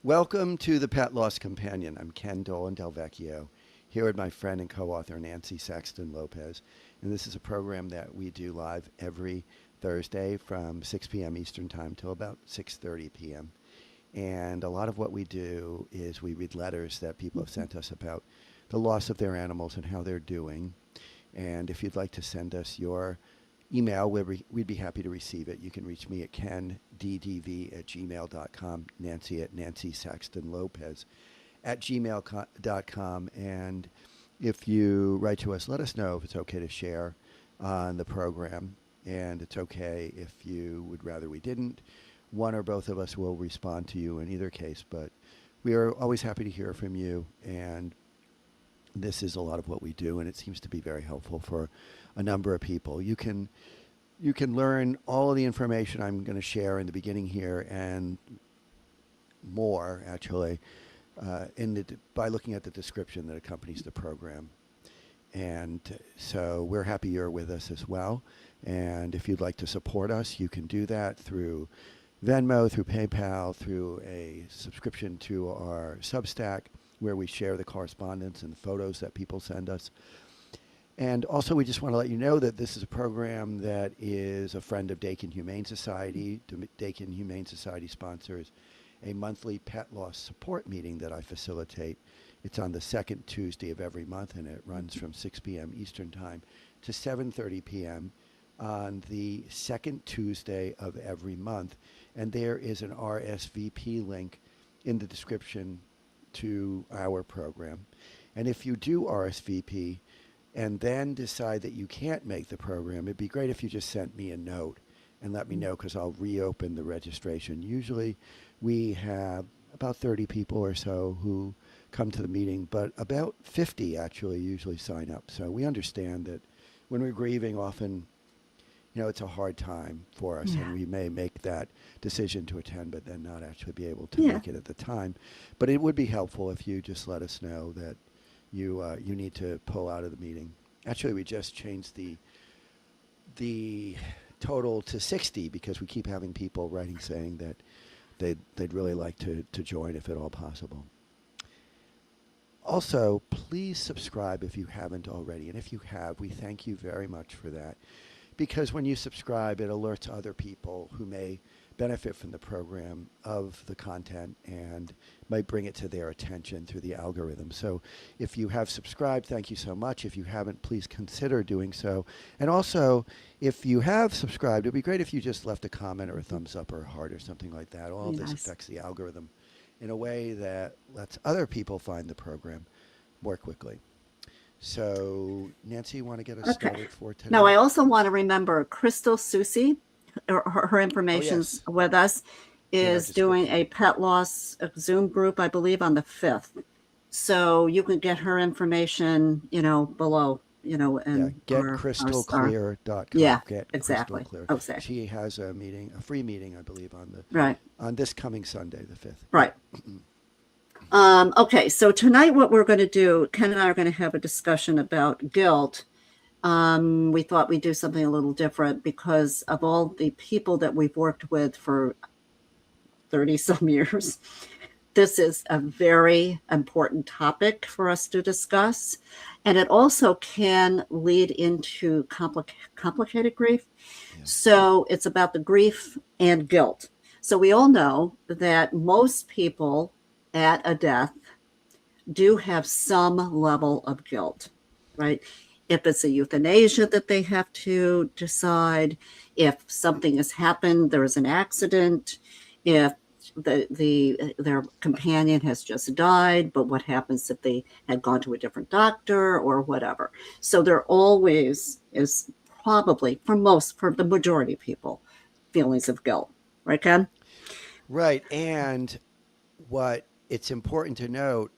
Welcome to the Pet Loss Companion. I'm Ken Dolan-Del Vecchio, here with my friend and co-author Nancy Saxton-Lopez. And this is a program that we do live every Thursday from 6 p.m. Eastern Time till about 6:30 p.m. And a lot of what we do is we read letters that people have sent us about the loss of their animals and how they're doing. And if you'd like to send us your email, we'd be happy to receive it. You can reach me at kenddv@gmail.com, Nancy at nancysaxtonlopez at gmail.com. And if you write to us, let us know if it's okay to share on the program. And it's okay if you would rather we didn't. One or both of us will respond to you in either case, but we are always happy to hear from you. And this is a lot of what we do, and it seems to be very helpful for a number of people. You can learn all of the information I'm going to share in the beginning here and more, actually, by looking at the description that accompanies the program. And so we're happy you're with us as well. And if you'd like to support us, you can do that through Venmo, through PayPal, through a subscription to our Substack, where we share the correspondence and the photos that people send us. And also, we just want to let you know that this is a program that is a friend of Dakin Humane Society. Dakin Humane Society sponsors a monthly pet loss support meeting that I facilitate. It's on the second Tuesday of every month, and it runs from 6 p.m. Eastern Time to 7:30 p.m. on the second Tuesday of every month. And there is an RSVP link in the description to our program. And if you do RSVP and then decide that you can't make the program, it'd be great if you just sent me a note and let me know, because I'll reopen the registration. Usually we have about 30 people or so who come to the meeting, but about 50 actually usually sign up. So we understand that when we're grieving, often it's a hard time for us, and we may make that decision to attend, but then not actually be able to make it at the time. But it would be helpful if you just let us know that you need to pull out of the meeting. Actually, we just changed the total to 60 because we keep having people writing saying that they'd really like to join if at all possible. Also, please subscribe if you haven't already. And if you have, we thank you very much for that. Because when you subscribe, it alerts other people who may benefit from the program of the content and might bring it to their attention through the algorithm. So if you have subscribed, thank you so much. If you haven't, please consider doing so. And also, if you have subscribed, it would be great if you just left a comment or a thumbs up or a heart or something like that. All of this affects the algorithm in a way that lets other people find the program more quickly. So, Nancy, you want to get us started for today? Now, I also want to remember Crystal Susi, her information's with us, is doing a pet loss Zoom group, I believe, on the 5th. So you can get her information, below, and getcrystalclear.com. Yeah, exactly. Exactly. She has a free meeting, I believe, on this coming Sunday, the 5th. Right. Okay, so tonight what we're going to do, Ken and I are going to have a discussion about guilt. We thought we'd do something a little different because of all the people that we've worked with for 30-some years. This is a very important topic for us to discuss. And it also can lead into complicated grief. Yeah. So it's about the grief and guilt. So we all know that most people at a death do have some level of guilt, right? If it's a euthanasia that they have to decide, if something has happened, there is an accident, if their companion has just died, but what happens if they had gone to a different doctor or whatever. So there always is probably, for the majority of people, feelings of guilt. Right, Ken? Right. And what it's important to note,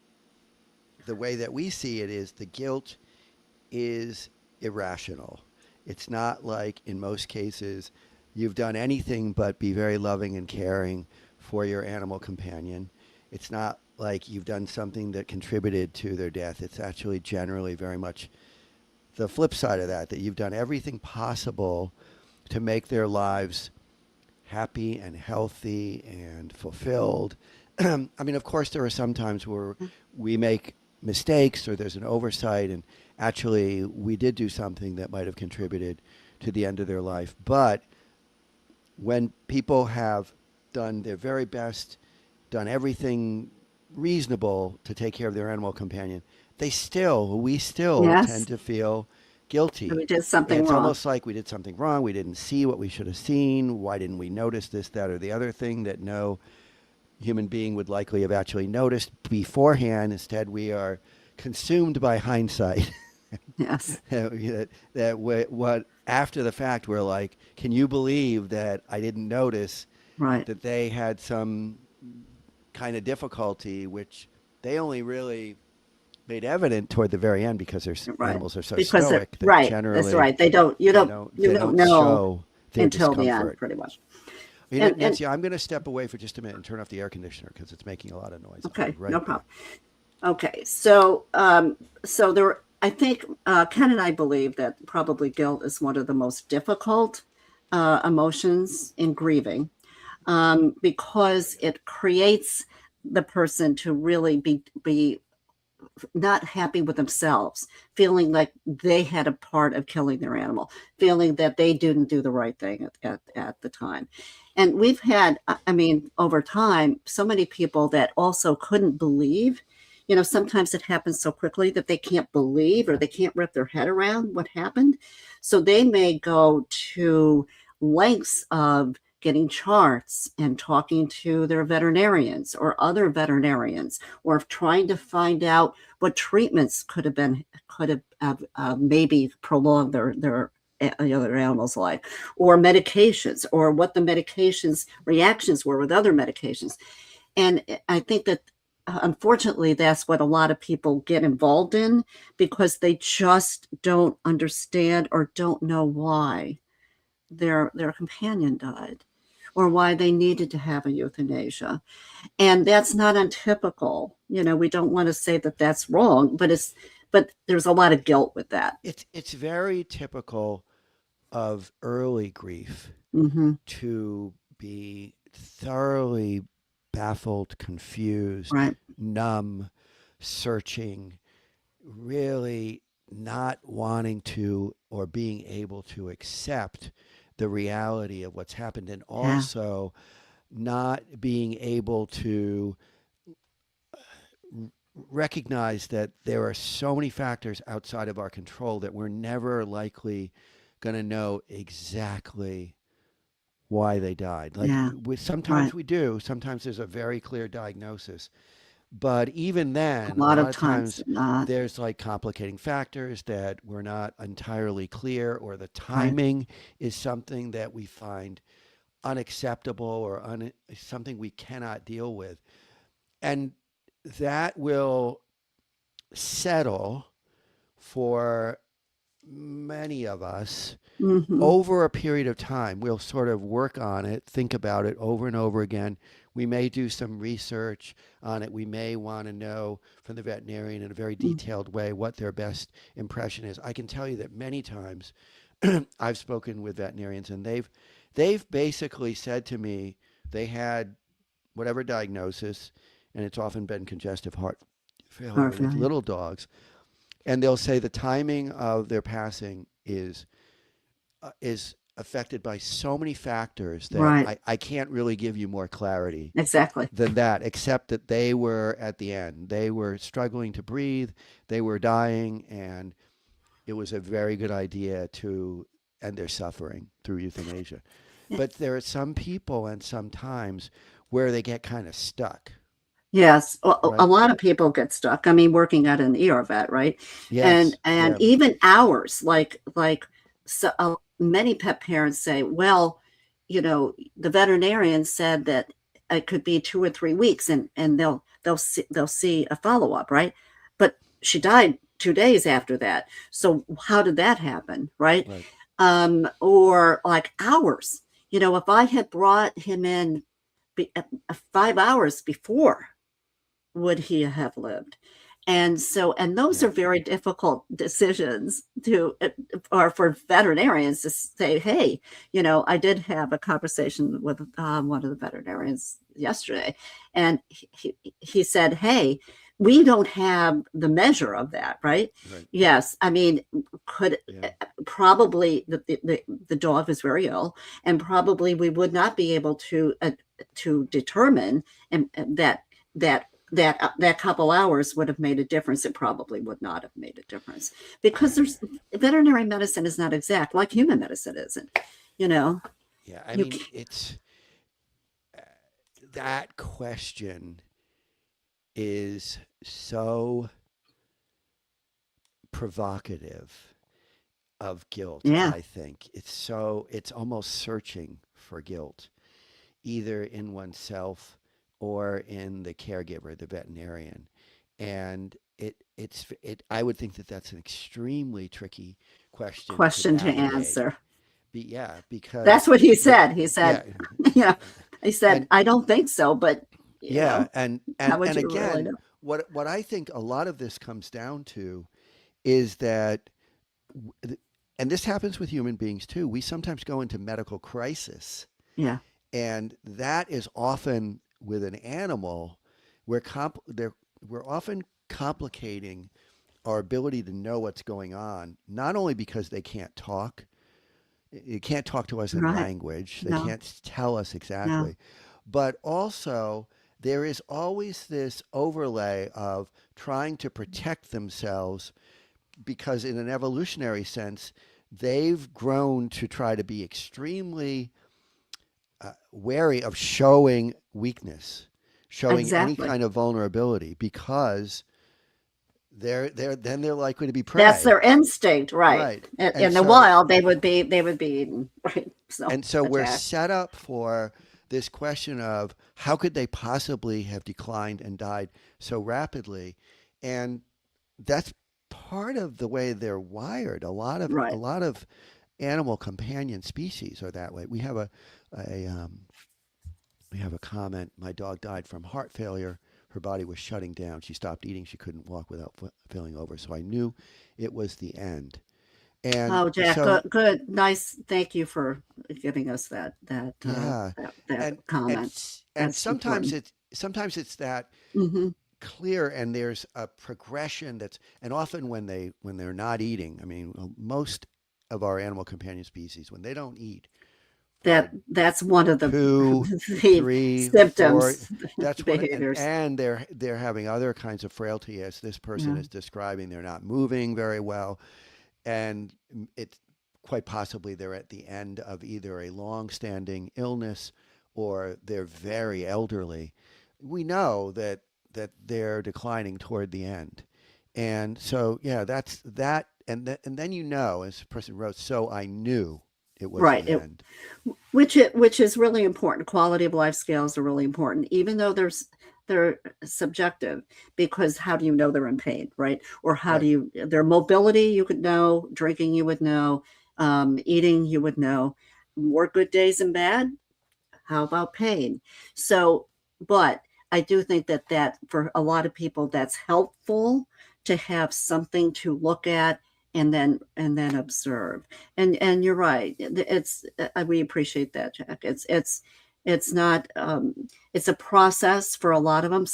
the way that we see it is the guilt is irrational. It's not like in most cases you've done anything but be very loving and caring for your animal companion. It's not like you've done something that contributed to their death. It's actually generally very much the flip side of that you've done everything possible to make their lives happy and healthy and fulfilled. I mean, of course, there are some times where we make mistakes or there's an oversight, and actually we did do something that might have contributed to the end of their life. But when people have done their very best, done everything reasonable to take care of their animal companion, we still Yes. tend to feel guilty. We did something It's wrong. almost like we did something wrong. We didn't see what we should have seen. Why didn't we notice this, that, or the other thing that no human being would likely have actually noticed beforehand? Instead, we are consumed by hindsight. Yes. What after the fact we're like, can you believe that I didn't notice Right. that they had some kind of difficulty, which they only really made evident toward the very end because their Right. animals are so Because they're stoic that right. That's generally right. They don't. You they don't. don't You they don't don't know show their until the end, discomfort. pretty much. You know, And Nancy, I'm going to step away for just a minute and turn off the air conditioner because it's making a lot of noise. I'll be okay, right no back. problem. Okay, so there. I think Ken and I believe that probably guilt is one of the most difficult emotions in grieving, because it creates the person to really be not happy with themselves, feeling like they had a part of killing their animal, feeling that they didn't do the right thing at the time. And we've had, I mean, over time, so many people that also couldn't believe. You know, sometimes it happens so quickly that they can't believe or they can't wrap their head around what happened. So they may go to lengths of getting charts and talking to their veterinarians or other veterinarians, or trying to find out what treatments could have maybe prolonged their other animal's life, or medications, or what the medications reactions were with other medications. And I think that unfortunately that's what a lot of people get involved in, because they just don't understand or don't know why their companion died, or why they needed to have a euthanasia. And that's not untypical. You know, we don't want to say that that's wrong, but there's a lot of guilt with that. It's very typical of early grief Mm-hmm. to be thoroughly baffled, confused, Right. numb, searching, really not wanting to or being able to accept the reality of what's happened, and Yeah. also not being able to recognize that there are so many factors outside of our control that we're never likely going to know exactly why they died. Like Yeah. sometimes Right. we do, sometimes there's a very clear diagnosis. But even then, A a lot lot of of times times not. there's like complicating factors that we're not entirely clear, or the Right. timing is something that we find unacceptable or something we cannot deal with. And that will settle for many of us Mm-hmm. over a period of time. We'll sort of work on it, think about it over and over again. We may do some research on it. We may want to know from the veterinarian in a very detailed way what their best impression is. I can tell you that many times I've spoken with veterinarians, and they've basically said to me they had whatever diagnosis, and it's often been congestive heart failure Heart with failure. little dogs, and they'll say the timing of their passing is affected by so many factors that Right. I can't really give you more clarity Exactly. than that, except that they were at the end. They were struggling to breathe, they were dying, and it was a very good idea to end their suffering through euthanasia. But there are some people and sometimes where they get kind of stuck, Yes, a right? lot of people get stuck. I mean, working at an ER vet, right? And Yes, and yeah, even hours, like so many pet parents say, well, you know, the veterinarian said that it could be 2 or 3 weeks, and they'll see a follow up, right? But she died 2 days after that. So how did that happen, right? right. Or like hours. You know, if I had brought him in 5 hours before, would he have lived? And those Yeah. are very difficult decisions to, or for veterinarians to say, hey, I did have a conversation with one of the veterinarians yesterday, and he said, hey, we don't have the measure of that, right? Right. Yes, I mean, could Yeah. probably the dog is very ill, and probably we would not be able to determine that that couple hours would have made a difference. It probably would not have made a difference because there's veterinary medicine is not exact like human medicine isn't. You know, Yeah. I you mean, can't, it's that question is so provocative of guilt, yeah, I think. It's almost searching for guilt, either in oneself or in the caregiver, the veterinarian. And I would think that that's an extremely tricky question to question to navigate. answer. Yeah, That's because what he the said. He said, yeah, you know, he said, and I don't think so, but yeah, and how and would and you really again, know? what I think a lot of this comes down to is that, and this happens with human beings too. We sometimes go into medical crisis, Yeah, and that is often with an animal. We're often complicating our ability to know what's going on, not only because they can't talk, you can't talk to us in right. language, they No, can't tell us no, exactly, but also there is always this overlay of trying to protect themselves because, in an evolutionary sense, they've grown to try to be extremely wary of showing weakness, showing any exactly. kind of vulnerability because they're likely to be That's prey. their instinct, right? Right. In the wild, they would be eaten, right? So And so we're attacked. set up for this question of how could they possibly have declined and died so rapidly? And that's part of the way they're wired. A Right. lot of animal companion species are that way. A we have a comment. My dog died from heart failure. Her body was shutting down. She stopped eating. She couldn't walk without feeling over. So I knew it was the end. And Oh, Jack, so good, good, nice. Thank you for giving us yeah, that and comment. and That's important. sometimes it's that Hmm. clear, and there's a progression that's, and often when they're not eating, I mean, most of our animal companion species, when they don't eat for That's one of two, the three, four, symptoms, that's when, behaviors. and they're having other kinds of frailty, as this person Yeah. is describing. They're not moving very well, and it's quite possibly they're at the end of either a long-standing illness or they're very elderly. We know that they're declining toward the end, and so yeah, that's that. And then as the person wrote, so I knew it was Right. the end. Which is really important. Quality of life scales are really important, even though they're subjective, because how do you know they're in pain, right? Or how do Right. you their mobility you could know, drinking you would know, eating you would know, more good days and bad. How about pain? So, but I do think that for a lot of people, that's helpful to have something to look at and then observe. And you're right. It's we appreciate that, Jack. It's not it's a process for a lot of them.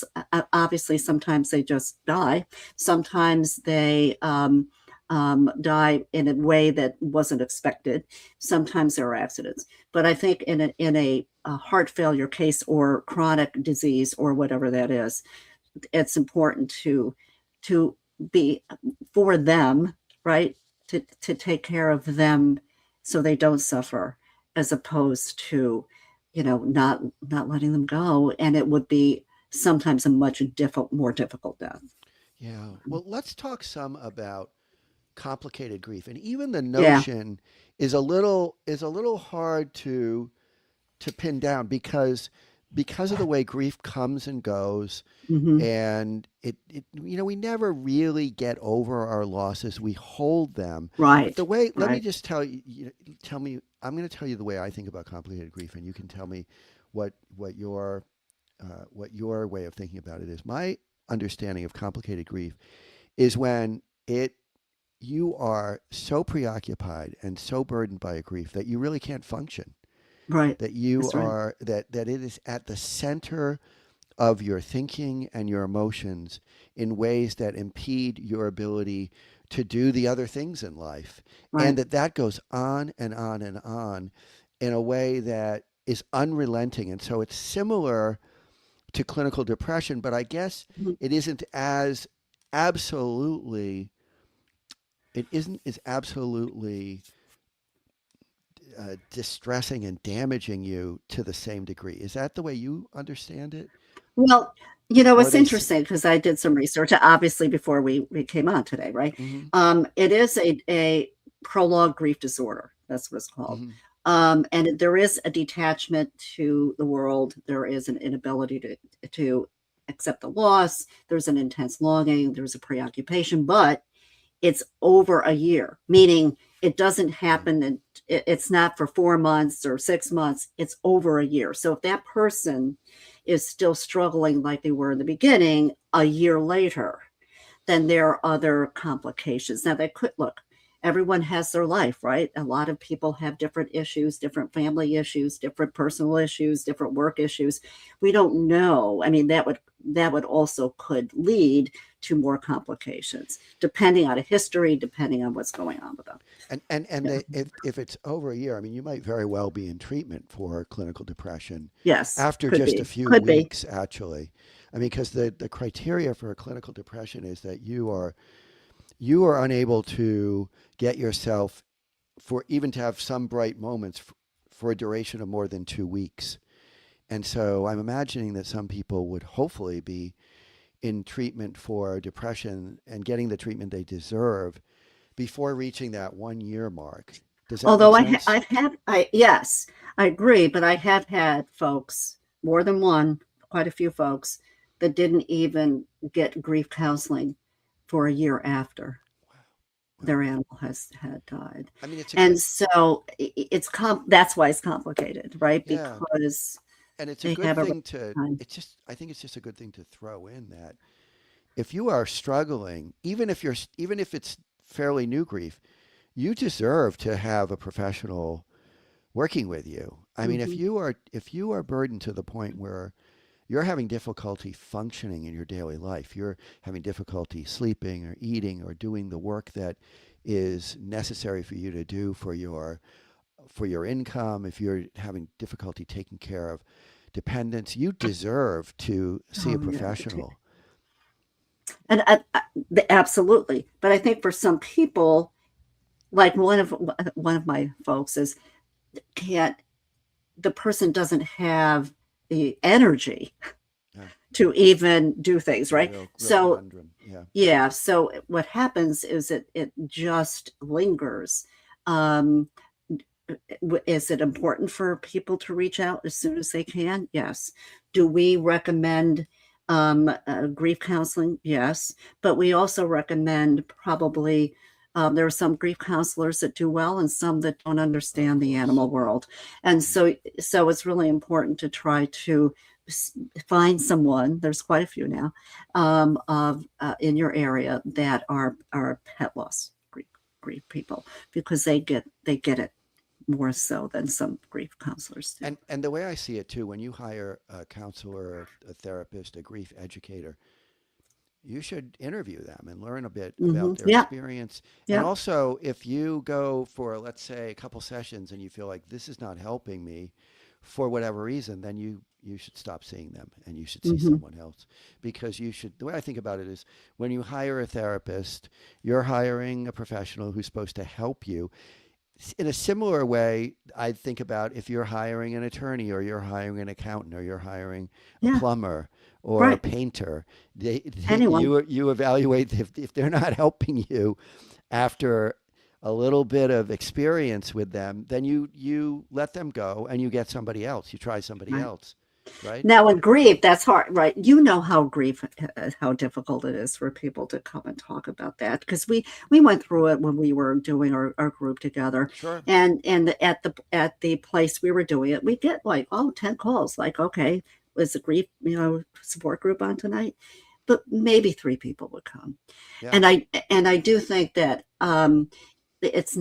Obviously, sometimes they just die. Sometimes they die in a way that wasn't expected. Sometimes there are accidents, but I think in a heart failure case or chronic disease or whatever that is, it's important to be for them, right? To take care of them so they don't suffer, as opposed to, not letting them go. And it would be sometimes a much more difficult death. Yeah. Well, let's talk some about complicated grief, and even the Yeah. notion is a little hard to pin down because of the way grief comes and goes, Hmm. and we never really get over our losses. We hold them. But Right. the way, let me Right. just tell you, tell me, I'm going to tell you the way I think about complicated grief, and you can tell me what what your what your way of thinking about it is. understanding of complicated grief is when you are so preoccupied and so burdened by a grief that you really can't function. Right. That you That's right. are that it is at the center of your thinking and your emotions in ways that impede your ability to do the other things in life. And Right. that goes on and on and on in a way that is unrelenting. And so it's similar to clinical depression, but I guess Mhm. it isn't as absolutely, it isn't as absolutely distressing and damaging you to the same degree. Is that the way you understand it? Well, Or it's they? interesting because I did some research, obviously, before we came on today, right? Mm-hmm, It is a prolonged grief disorder. That's what it's called. mm-hmm, And there is a detachment to the world. There is an inability to accept the loss. There's an intense longing. There's a preoccupation, but it's over a year, meaning it doesn't right. happen and it's not for 4 months or 6 months. It's over a year. So if that person is still struggling like they were in the beginning a year later, then there are other complications. Now, they could look, everyone has their life, right? A lot of people have different issues, different family issues, different personal issues, different work issues. We don't know. I mean, that would also could lead to more complications, depending on a history, depending on what's going on with them. And Yeah. if it's over a year, I mean, you might very well be in treatment for clinical depression Yes, after could just a be, few could be. weeks, actually. I mean, because the criteria for a clinical depression is that you are unable to get yourself for even to have some bright moments for a duration of more than 2 weeks. And so I'm imagining that some people would hopefully be in treatment for depression and getting the treatment they deserve before reaching that 1 year mark. Does that make Although sense? I've had, yes, I agree, but I have had folks, more than one, quite a few folks, that didn't even get grief counseling for a year after Wow. their Wow. animal has had died. I mean, it's a And good, so that's why it's complicated, right? yeah. Because And it's a they good have a rough thing to, time. I think it's just a good thing to throw in that if you are struggling, even if it's fairly new grief, you deserve to have a professional working with you. I mean, Hmm. if you are burdened to the point where you're having difficulty functioning in your daily life, you're having difficulty sleeping or eating or doing the work that is necessary for you to do for your income, if you're having difficulty taking care of dependents, you deserve to see a Oh yeah, professional. and absolutely. But I think for some people, like one of my folks is can't the person doesn't have the energy Yeah, to even do things, it's a right? real So conundrum. Yeah. yeah, so what happens is it just lingers. Um, is it important for people to reach out as soon as they can? Yes. Do we recommend grief counseling? Yes. But we also recommend probably there are some grief counselors that do well and some that don't Of understand the course. animal Yeah. world. And Yeah. so it's really important to try to find someone. There's quite a few now of in your area that are pet loss grief people because they get it more so than some grief counselors do. And the way I see it too, when you hire a counselor, a therapist, a grief educator, you should interview them and learn a bit about their Yeah, experience. And yeah, also, if you go for, let's say, a couple sessions and you feel like this is not helping me for whatever reason, then you should stop seeing them and you should see hmm someone else. Because the way I think about it is when you hire a therapist, you're hiring a professional who's supposed to help you. In a similar way, I think about if you're hiring an attorney or you're hiring an accountant or you're hiring a yeah, plumber or a right. painter, Anyone, you evaluate if they're not helping you after a little bit of experience with them, then you let them go and you get somebody else. You try somebody right? else, right? Now, in grief, that's hard, right? You know how grief, how difficult it is for people to come and talk about that because we went through it when we were doing our group together, Sure. and at the place we were doing it, we get like 10 calls, like okay, was the grief support group on tonight? but maybe 3 people would come. Yeah. And I do think that it's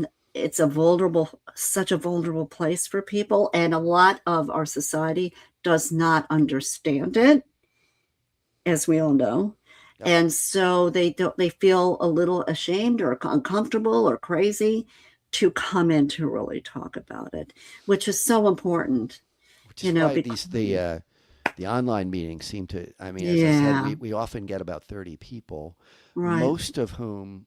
such a vulnerable place for people, and a lot of our society does not understand it, as we all know. Yep. And so they feel a little ashamed or uncomfortable or crazy to come in to really talk about it, which is so important. Which is why Because, the online meetings seem to, I mean, as I said, yeah, we often get about 30 people, right. most of whom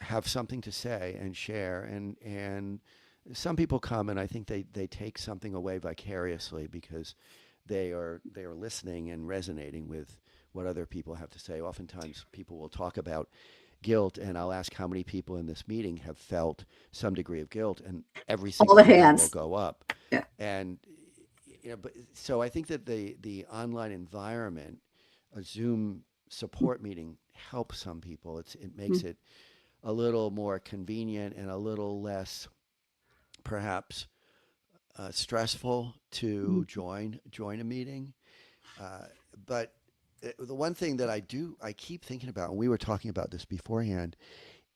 have something to say and share. And some people come and I think they take something away vicariously because they are listening and resonating with what other people have to say. Oftentimes people will talk about guilt, and I'll ask how many people in this meeting have felt some degree of guilt, and every All single the hand will hands. go up. Yeah. And but so I think that the online environment, a Zoom support meeting, helps some people. It makes Mm-hmm. it a little more convenient and a little less perhaps stressful to join a meeting. But the one thing that I keep thinking about, and we were talking about this beforehand,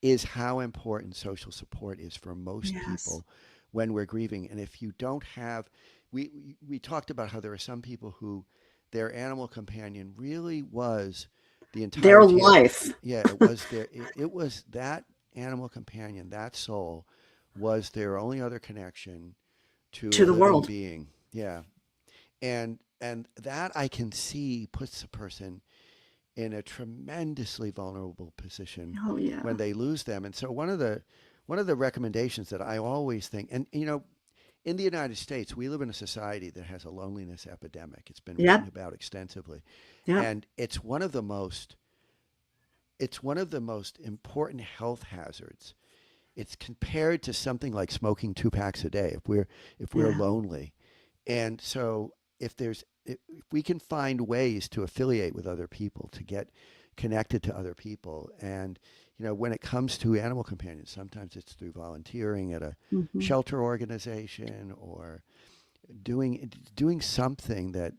is how important social support is for most Yes. people when we're grieving. And if you don't have, we talked about how there are some people who their animal companion really was the Their entirety of, life yeah, it was it was that animal companion, that soul was their only other connection to a to the living world. being. Yeah. And that I can see puts a person in a tremendously vulnerable position Oh, when yeah. they lose them. And so one of the recommendations that I always think, and in the United States, we live in a society that has a loneliness epidemic. It's been written Yep. about extensively, Yep. and it's one of the most important health hazards. It's compared to something like smoking 2 packs a day if we're Yeah. lonely. And so if we can find ways to affiliate with other people, to get connected to other people, and when it comes to animal companions, sometimes it's through volunteering at a Hmm. shelter organization or doing something that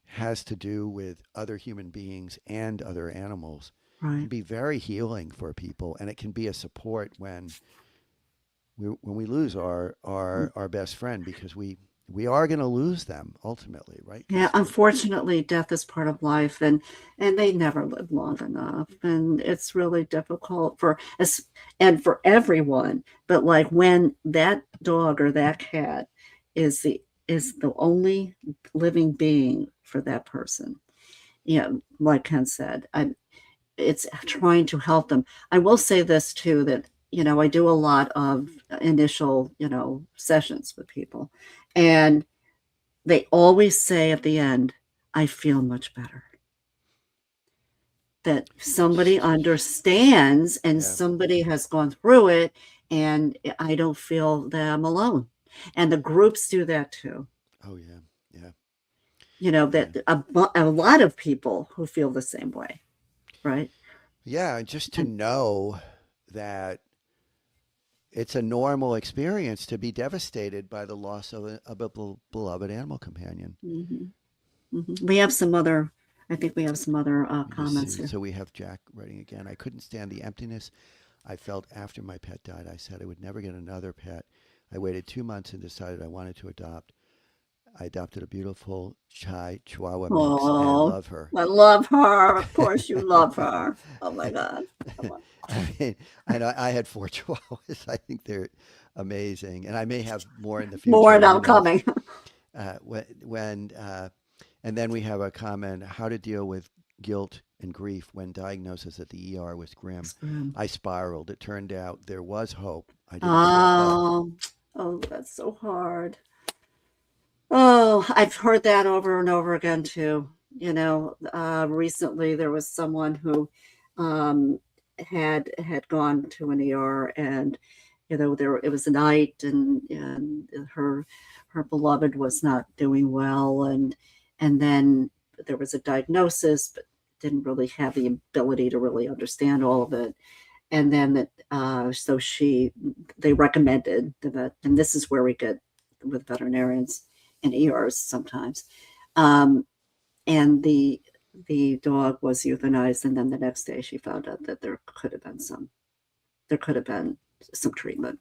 has to do with other human beings and other animals can Right. be very healing for people, and it can be a support when we lose our best friend, because we are going to lose them ultimately, right? Yeah, Because unfortunately, death is part of life, and they never live long enough, and it's really difficult for us and for everyone. But like when that dog or that cat is the only living being for that person, like Ken said, it's trying to help them. I will say this too, that I do a lot of initial sessions with people, and they always say at the end, I feel much better. That somebody understands and yeah. somebody has gone through it, and I don't feel that I'm alone. And the groups do that too. Oh yeah. Yeah. Yeah. That a lot of people who feel the same way, right? Yeah, and just to And know that it's a normal experience to be devastated by the loss of a beloved animal companion. mhm, we have some other, I think we have some other Let me comments see. here. So we have Jack writing again. I couldn't stand the emptiness I felt after my pet died. I said I would never get another pet. I waited 2 months and decided I wanted to adopt. I adopted a beautiful Chihuahua mix and Oh, love her. I love her. Of course, you love her. Oh my God. I mean, I know I had 4 Chihuahuas. I think they're amazing, and I may have more in the More future. now Who knows? coming. When and then we have a comment: how to deal with guilt and grief when diagnosis at the ER was grim. I spiraled. It turned out there was hope. I didn't give up though. Oh, oh, that's so hard. Oh, I've heard that over and over again too. Recently there was someone who um, had gone to an ER, and there it was a night, and her beloved was not doing well, and then there was a diagnosis, but didn't really have the ability to really understand all of it. And then so they recommended the vet, and this is where we get with veterinarians and ERs sometimes. Um, and the dog was euthanized, and then the next day she found out that there could have been some treatment.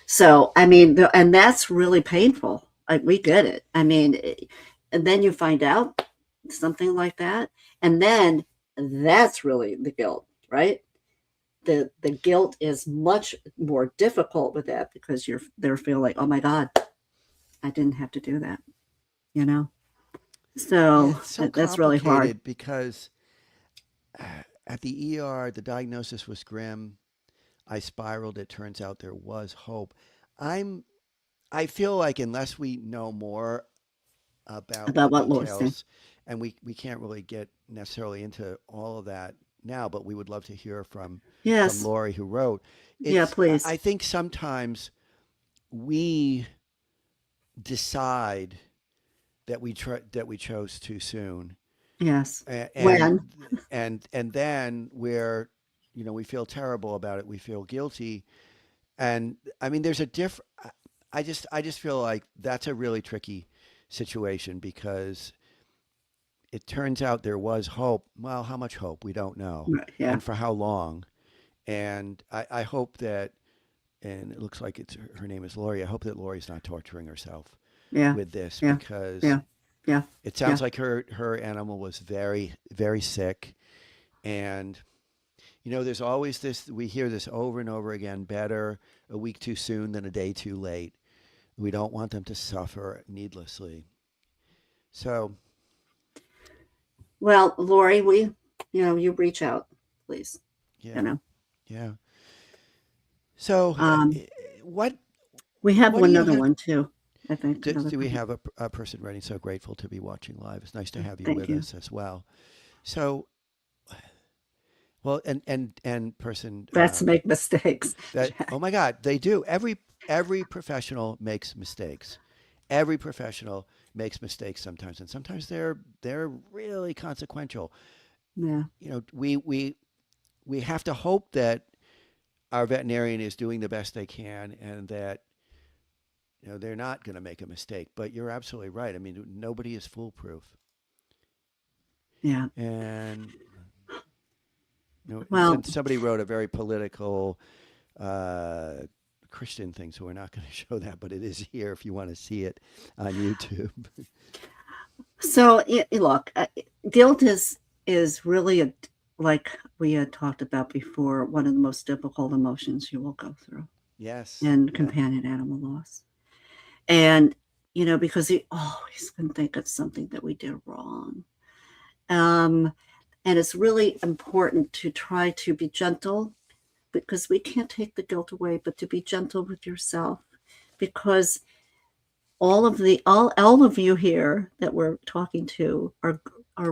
So I mean, and that's really painful. We get it. I mean, and then you find out something like that, and then that's really the guilt, right? The guilt is much more difficult with that because they're feeling like, oh my God, I didn't have to do that, you know. Yeah, So it's so that's really hard. complicated because at the ER, the diagnosis was grim. I spiraled. It turns out there was hope. I'm. I feel like unless we know more about the About what Lori's saying. details, and we can't really get necessarily into all of that now, but we would love to hear from Yes. Lori who wrote. Yeah, please. I think sometimes we decide that we chose too soon, Yes. A- and When? and then we're we feel terrible about it. We feel guilty, and I mean there's a I just feel like that's a really tricky situation because it turns out there was hope. Well, how much hope? We don't know. Right, yeah. And for how long? And I hope that, and it looks like her name is Lori. I hope that Lori's not torturing herself Yeah. with this Yeah. because Yeah. Yeah. it Yeah. sounds like her animal was very, very sick. And, there's always this, we hear this over and over again, better a week too soon than a day too late. We don't want them to suffer needlessly. So, Well, Lori, you reach out, please. You yeah, know. yeah. So, Um, what we have what do you another have? one too. I think another Do we person. have a person writing? So grateful to be watching live. It's nice to have you Thank with you. us as well. So, well, and person Vets make mistakes. that oh my God, they do. Every professional makes mistakes. Every professional makes mistakes sometimes, and sometimes they're really consequential. Yeah. We have to hope that our veterinarian is doing the best they can, and that they're not going to make a mistake. But you're absolutely right. I mean, nobody is foolproof, Yeah. and Well, since somebody wrote a very political uh, Christian thing, so we're not going to show that, but it is here if you want to see it on YouTube. so look, guilt is really like we had talked about before, one of the most difficult emotions you will go through Yes, in yeah, companion animal loss. And because we always can think of something that we did wrong. Um, and it's really important to try to be gentle because we can't take the guilt away, but to be gentle with yourself because all of you here that we're talking to are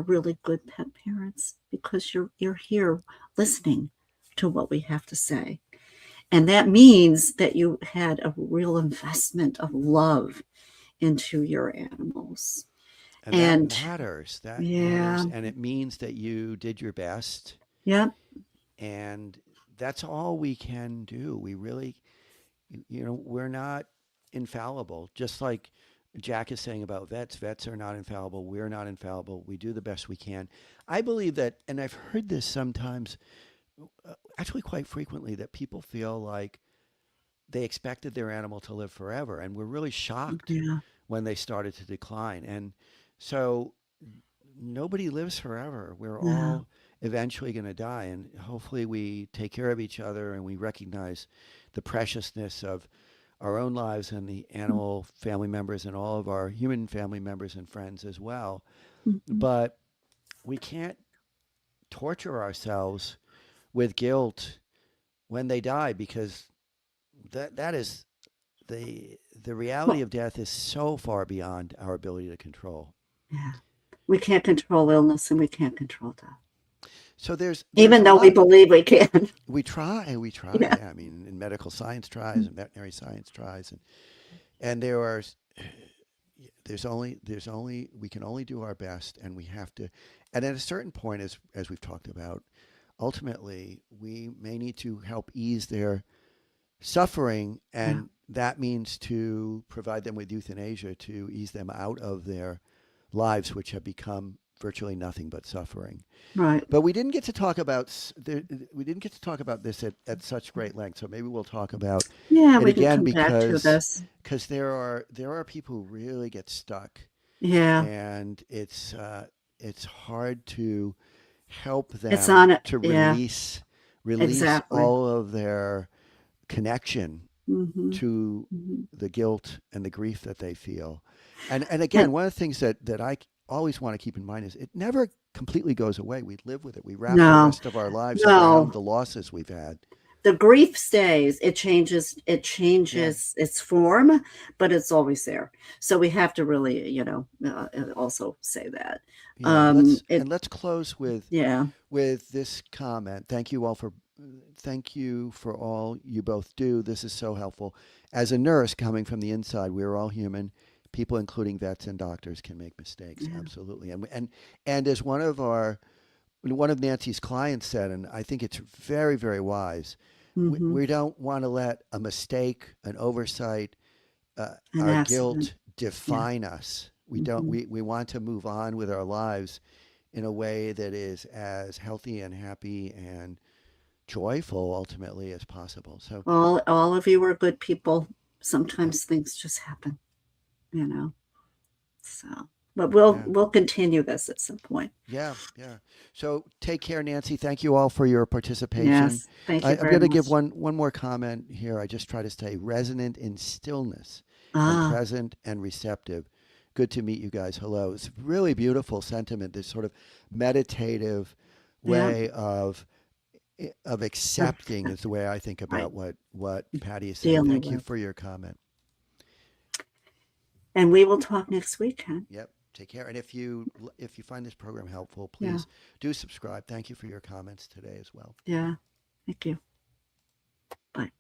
really good pet parents because you're here listening to what we have to say. And that means that you had a real investment of love into your animals. and that And matters. That yeah, matters, and it means that you did your best, yeah, and that's all we can do. We really, we're not infallible. Just like Jack is saying about vets, vets are not infallible. We're not infallible. We do the best we can. I believe that, and I've heard this sometimes, actually quite frequently, that people feel like they expected their animal to live forever and were really shocked yeah, when they started to decline. And so nobody lives forever. We're yeah. all eventually going to die. And hopefully we take care of each other and we recognize the preciousness of our own lives and the animal family members and all of our human family members and friends as well. Mhm. But we can't torture ourselves with guilt when they die because that is the reality Well, of death is so far beyond our ability to control. yeah. We can't control illness and we can't control death, So there's even a though we lot believe we can. we try. Yeah. Yeah, I mean, in medical science tries and veterinary science tries, and there's only we can only do our best, and we have to. And at a certain point, as we've talked about, ultimately we may need to help ease their suffering, Yeah. and that means to provide them with euthanasia to ease them out of their lives, which have become virtually nothing but suffering. Right. But we didn't get to talk about we didn't get to talk about this at such great length. So maybe we'll talk about Yeah, it we can again come back to because this. there are people who really get stuck, Yeah, and it's hard to help it's them on it. to Yeah, release exactly. all of their connection Hmm. to Hmm. the guilt and the grief that they feel. And And again, one of the things that I always want to keep in mind is it never completely goes away. We live with it. We wrap the no, rest of our lives around no, the losses we've had. the grief stays. It Yeah. changes its form, but it's always there. So we have to really, also say that. Yeah, It, let's close yeah, with this comment. Thank you for all you both do. This is so helpful. As a nurse coming from the inside, we are all human. People, including vets and doctors, can make mistakes. yeah. Absolutely. And as one of Nancy's clients said, and I think it's very, very wise, Hmm. we don't want to let a mistake, an oversight, An our accident. guilt Yeah. define us. We don't. Hmm. We want to move on with our lives in a way that is as healthy and happy and joyful ultimately as possible. So All of you are good people. yep, Sometimes things just happen, you know. So, but yeah, we'll continue this at some point. yeah, yeah. So take care, Nancy. Thank you all for your participation. Yes. Thank you I'm very going to give much. one more comment here. I just try to stay resonant in stillness and Ah, present and receptive. Good to meet you guys. Hello. It's a really beautiful sentiment. This sort of meditative yeah. way of accepting is the way I think Right. about what Patty is saying. Dealing Thank you with. for your comment. And we will talk next week, Ken. Yep. Take care. And if you find this program helpful, Yeah. please do subscribe. Thank you for your comments today as well. Yeah. Thank you. Bye.